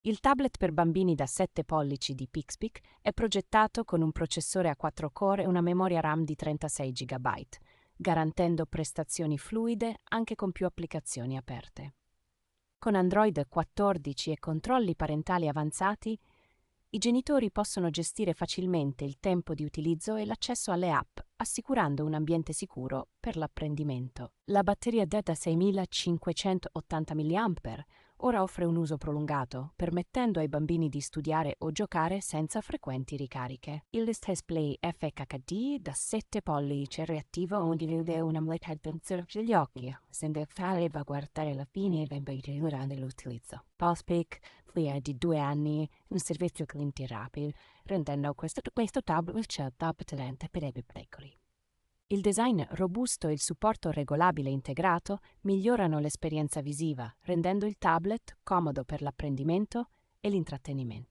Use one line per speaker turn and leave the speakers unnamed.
Il tablet per bambini da 7 pollici di Pixpic è progettato con un processore a 4 core e una memoria RAM di 36 GB, garantendo prestazioni fluide anche con più applicazioni aperte. Con Android 14 e controlli parentali avanzati, i genitori possono gestire facilmente il tempo di utilizzo e l'accesso alle app, assicurando un ambiente sicuro per l'apprendimento. La batteria da 6580 mAh ora offre un uso prolungato, permettendo ai bambini di studiare o giocare senza frequenti ricariche. Il display FHD da 7 pollici è reattivo ogni video una attenzione sugli occhi, senza fare guardare la fine durante l'utilizzo. PulsePic di 2 anni, un servizio clienti rapido, rendendo questo tablet scelta potente per i piccoli. Il design robusto e il supporto regolabile integrato migliorano l'esperienza visiva, rendendo il tablet comodo per l'apprendimento e l'intrattenimento.